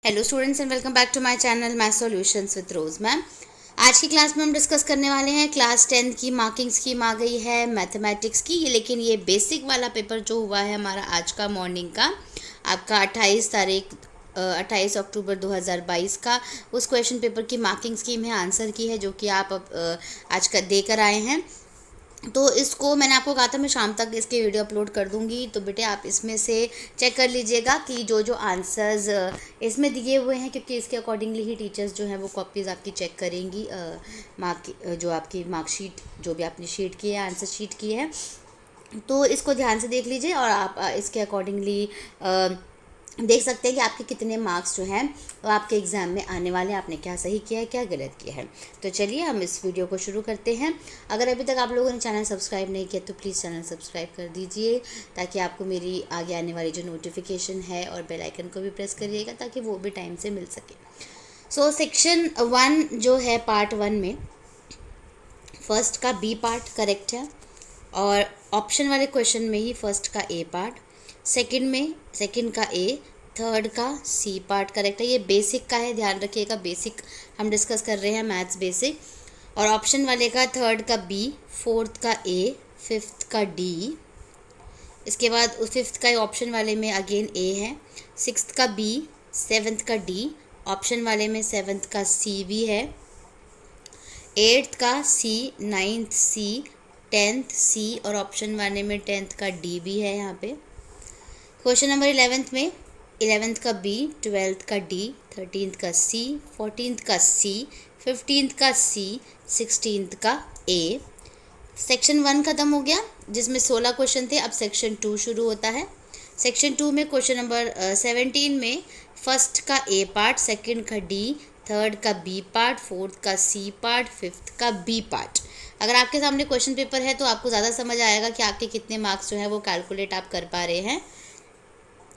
Hello students and welcome back to my channel math solutions with rose ma'am. आज की class में हम discuss करने वाले हैं क्लास 10 की मार्किंग स्कीम आ गई है मैथमेटिक्स की। लेकिन ये बेसिक वाला पेपर जो हुआ है हमारा आज का मॉर्निंग का आपका 28 अक्टूबर 2022 का, उस क्वेश्चन पेपर की मार्किंग स्कीम है, आंसर की है, जो कि आप आज का देकर आए हैं। तो इसको मैंने आपको कहा था मैं शाम तक इसके वीडियो अपलोड कर दूंगी, तो बेटे आप इसमें से चेक कर लीजिएगा कि जो जो आंसर्स इसमें दिए हुए हैं, क्योंकि इसके अकॉर्डिंगली ही टीचर्स जो हैं वो कॉपीज़ आपकी चेक करेंगी। जो आपकी मार्कशीट जो भी आपने शीट की है, आंसर शीट की है, तो इसको ध्यान से देख लीजिए और आप इसके अकॉर्डिंगली देख सकते हैं कि आपके कितने मार्क्स जो हैं वो आपके एग्ज़ाम में आने वाले हैं, आपने क्या सही किया है क्या गलत किया है। तो चलिए हम इस वीडियो को शुरू करते हैं। अगर अभी तक आप लोगों ने चैनल सब्सक्राइब नहीं किया तो प्लीज़ चैनल सब्सक्राइब कर दीजिए, ताकि आपको मेरी आगे आने वाली जो नोटिफिकेशन है, और बेल आइकन को भी प्रेस करिएगा ताकि वो भी टाइम से मिल सके। सो सेक्शन 1 जो है पार्ट 1 में फर्स्ट का बी पार्ट करेक्ट है, और ऑप्शन वाले क्वेश्चन में ही फर्स्ट का ए पार्ट, सेकंड का ए, थर्ड का सी पार्ट करेक्ट है। ये बेसिक का है, ध्यान रखिएगा, बेसिक हम डिस्कस कर रहे हैं, मैथ्स बेसिक। और ऑप्शन वाले का थर्ड का बी, फोर्थ का ए, फिफ्थ का डी। इसके बाद उस फिफ्थ का ऑप्शन वाले में अगेन ए है, सिक्स्थ का बी, सेवन्थ का डी, ऑप्शन वाले में सेवन्थ का सी भी है, एट्थ का सी, नाइन्थ सी, टेंथ सी, और ऑप्शन वाले में टेंथ का डी भी है यहाँ पे। क्वेश्चन नंबर 11th का बी, 12th का डी, 13th का सी, 14th का सी, 15th का सी, 16th का ए। सेक्शन 1 ख़त्म हो गया जिसमें 16 क्वेश्चन थे। अब सेक्शन 2 शुरू होता है। सेक्शन 2 में क्वेश्चन नंबर 17 में फर्स्ट का ए पार्ट, सेकंड का डी, थर्ड का बी पार्ट, फोर्थ का सी पार्ट, फिफ्थ का बी पार्ट। अगर आपके सामने क्वेश्चन पेपर है तो आपको ज़्यादा समझ आएगा कि आपके कितने मार्क्स जो है वो कैलकुलेट आप कर पा रहे हैं।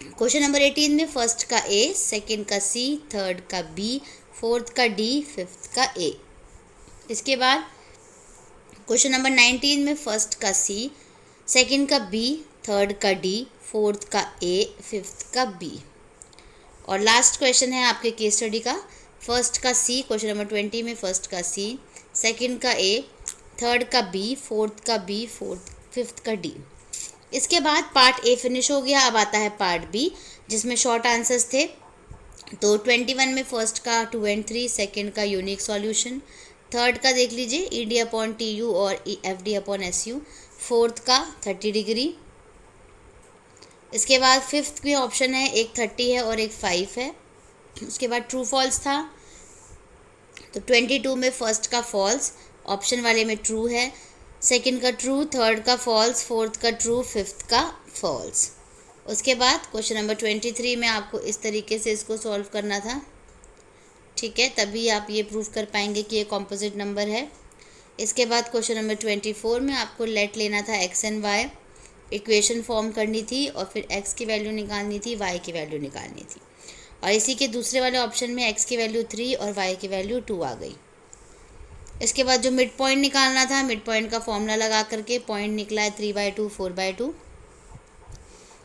क्वेश्चन नंबर 18 में फर्स्ट का ए, सेकंड का सी, थर्ड का बी, फोर्थ का डी, फिफ्थ का ए। इसके बाद क्वेश्चन नंबर 19 में फर्स्ट का सी, सेकंड का बी, थर्ड का डी, फोर्थ का ए, फिफ्थ का बी। और लास्ट क्वेश्चन है आपके केस स्टडी का, फर्स्ट का सी, क्वेश्चन नंबर 20 में फर्स्ट का सी, सेकंड का ए, थर्ड का बी, फोर्थ का बी, फिफ्थ का डी। इसके बाद पार्ट ए फिनिश हो गया। अब आता है पार्ट बी जिसमें शॉर्ट आंसर्स थे। तो 21 में फर्स्ट का 2 and 3, सेकंड का यूनिक सॉल्यूशन, थर्ड का देख लीजिए ED/TU और FD/SU, फोर्थ का 30 डिग्री। इसके बाद फिफ्थ में ऑप्शन है, एक 30 है और एक 5 है। उसके बाद ट्रू फॉल्स था। तो 22 में फर्स्ट का फॉल्स, ऑप्शन वाले में ट्रू है, सेकंड का ट्रू, थर्ड का फॉल्स, फोर्थ का ट्रू, फिफ्थ का फॉल्स। उसके बाद क्वेश्चन नंबर 23 में आपको इस तरीके से इसको सॉल्व करना था, ठीक है, तभी आप ये प्रूव कर पाएंगे कि ये कॉम्पोजिट नंबर है। इसके बाद क्वेश्चन नंबर 24 में आपको लेट लेना था x and y, equation form करनी थी और फिर एक्स की वैल्यू निकालनी थी, वाई की वैल्यू निकालनी थी। और इसी के दूसरे वाले ऑप्शन में एक्स की वैल्यू 3 और वाई की वैल्यू 2 आ गई। इसके बाद जो मिड पॉइंट निकालना था, मिड पॉइंट का फॉर्मूला लगा करके पॉइंट निकला है 3/2, 4/2।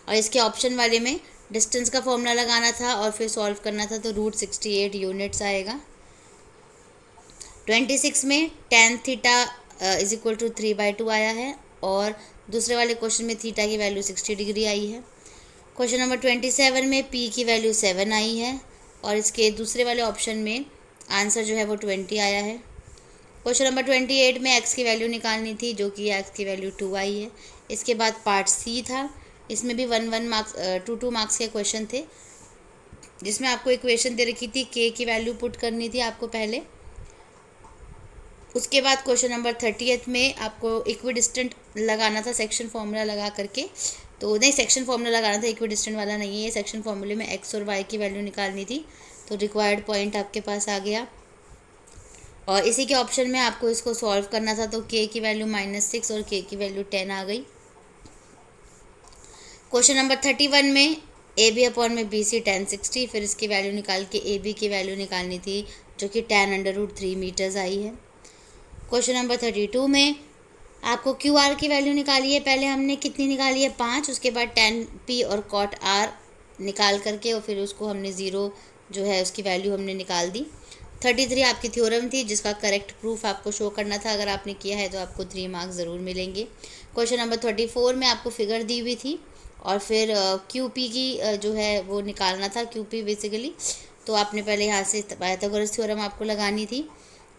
और इसके ऑप्शन वाले में डिस्टेंस का फॉर्मूला लगाना था और फिर सॉल्व करना था, तो √68 यूनिट्स आएगा। 26 में tan थीटा = 3/2 आया है, और दूसरे वाले क्वेश्चन में थीटा की वैल्यू 60 डिग्री आई है। क्वेश्चन नंबर 27 में p की वैल्यू 7 आई है, और इसके दूसरे वाले ऑप्शन में आंसर जो है वो 20 आया है। क्वेश्चन नंबर 28 में एक्स की वैल्यू निकालनी थी, जो कि एक्स की वैल्यू 2 आई है। इसके बाद पार्ट सी था, इसमें भी 1 मार्क्स 2 मार्क्स के क्वेश्चन थे, जिसमें आपको इक्वेशन दे रखी थी, के की वैल्यू पुट करनी थी आपको पहले। उसके बाद क्वेश्चन नंबर 30 में आपको इक्विडिस्टेंट लगाना था, सेक्शन फॉर्मूला लगा करके। तो नहीं, सेक्शन फॉर्मूला लगाना था, इक्विडिस्टेंट वाला नहीं है ये। सेक्शन फॉर्मूले में एक्स और वाई की वैल्यू निकालनी थी, तो रिक्वायर्ड पॉइंट आपके पास आ गया। और इसी के ऑप्शन में आपको इसको सॉल्व करना था, तो के की वैल्यू -6 और के की वैल्यू 10 आ गई। क्वेश्चन नंबर 31 में AB/BC tan 60, फिर इसकी वैल्यू निकाल के AB की वैल्यू निकालनी थी, जो कि tan√3 मीटर्स आई है। क्वेश्चन नंबर 32 में आपको QR की वैल्यू निकाली है, पहले हमने कितनी निकाली है 5, उसके बाद tan P और cot R निकाल करके और फिर उसको हमने 0 जो है उसकी वैल्यू हमने निकाल दी। 33 आपकी थ्योरम थी जिसका करेक्ट प्रूफ आपको शो करना था। अगर आपने किया है तो आपको 3 मार्क्स ज़रूर मिलेंगे। क्वेश्चन नंबर 34 में आपको फिगर दी हुई थी और फिर QP की जो है वो निकालना था, QP बेसिकली। तो आपने पहले यहाँ से पाइथागोरस थ्योरम आपको लगानी थी,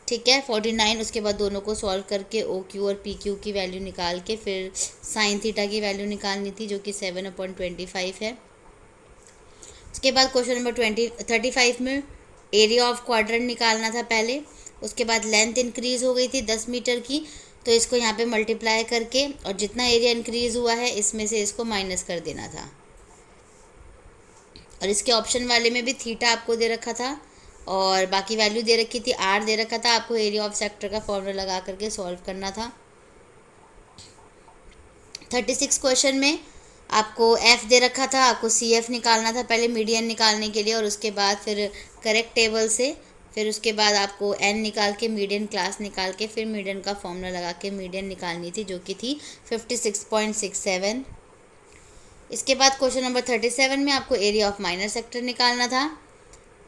ठीक है। 49 उसके बाद दोनों को सॉल्व करके OQ और PQ की वैल्यू निकाल के फिर साइन थीटा की वैल्यू निकालनी थी जो कि 7/25 है। उसके बाद क्वेश्चन नंबर 35 में एरिया ऑफ क्वाड्रेंट निकालना था पहले। उसके बाद लेंथ इंक्रीज़ हो गई थी 10 मीटर की, तो इसको यहाँ पे मल्टीप्लाई करके और जितना एरिया इंक्रीज़ हुआ है इसमें से इसको माइनस कर देना था। और इसके ऑप्शन वाले में भी थीटा आपको दे रखा था और बाकी वैल्यू दे रखी थी, R दे रखा था। आपको एरिया ऑफ सेक्टर का फॉर्मूला लगा करके सॉल्व करना था। 36 क्वेश्चन में आपको F दे रखा था, आपको CF निकालना था पहले मीडियन निकालने के लिए और उसके बाद फिर करेक्ट टेबल से फिर उसके बाद आपको N निकाल के मीडियन क्लास निकाल के फिर मीडियन का फॉर्मूला लगा के मीडियन निकालनी थी जो कि थी 56.67। इसके बाद क्वेश्चन नंबर 37 में आपको एरिया ऑफ माइनर सेक्टर निकालना था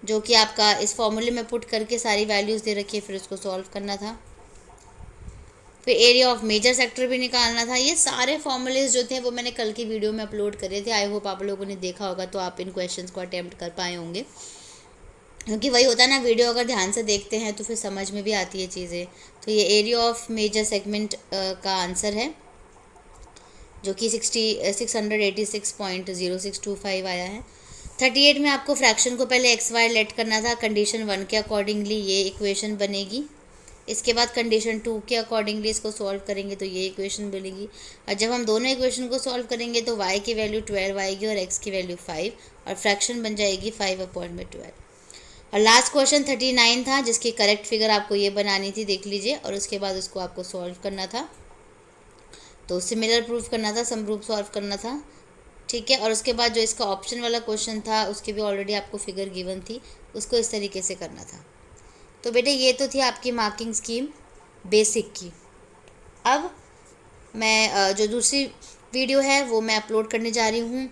जो कि आपका इस फॉर्मूले में पुट करके सारी वैल्यूज़ दे रखी है, फिर उसको सॉल्व करना था। फिर एरिया ऑफ मेजर सेक्टर भी निकालना था। ये सारे फॉर्मूलेज जो थे वो मैंने कल की वीडियो में अपलोड करे थे। आई होप आप लोगों ने देखा होगा तो आप इन क्वेश्चंस को अटेम्प्ट कर पाए होंगे, क्योंकि वही होता है ना, वीडियो अगर ध्यान से देखते हैं तो फिर समझ में भी आती है चीज़ें। तो ये एरिया ऑफ मेजर सेगमेंट का आंसर है जो कि 686.0625 आया है। 38 में आपको फ्रैक्शन को पहले XY लेट करना था कंडीशन 1 के अकॉर्डिंगली, ये इक्वेशन बनेगी। इसके बाद कंडीशन 2 के अकॉर्डिंगली इसको सॉल्व करेंगे तो ये इक्वेशन बनेगी। और जब हम दोनों इक्वेशन को सॉल्व करेंगे तो y की वैल्यू 12 आएगी और x की वैल्यू 5 और फ्रैक्शन बन जाएगी 5/12। और लास्ट क्वेश्चन 39 था जिसकी करेक्ट फिगर आपको ये बनानी थी, देख लीजिए, और उसके बाद उसको आपको सॉल्व करना था। तो सिमिलर प्रूफ करना था, सम प्रूफ सॉल्व करना था, ठीक है। और उसके बाद जो इसका ऑप्शन वाला क्वेश्चन था उसकी भी ऑलरेडी आपको फिगर गिवन थी, उसको इस तरीके से करना था। तो बेटे ये तो थी आपकी मार्किंग स्कीम बेसिक की। अब मैं जो दूसरी वीडियो है वो मैं अपलोड करने जा रही हूँ,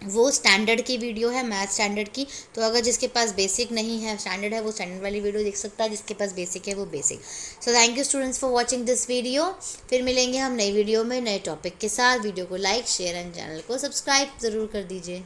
वो स्टैंडर्ड की वीडियो है, मैथ स्टैंडर्ड की। तो अगर जिसके पास बेसिक नहीं है, स्टैंडर्ड है, वो स्टैंडर्ड वाली वीडियो देख सकता है, जिसके पास बेसिक है वो basic. So thank you students for watching this video. फिर मिलेंगे हम नई वीडियो में नए टॉपिक के साथ। वीडियो को लाइक शेयर एंड चैनल को सब्सक्राइब ज़रूर कर दीजिए।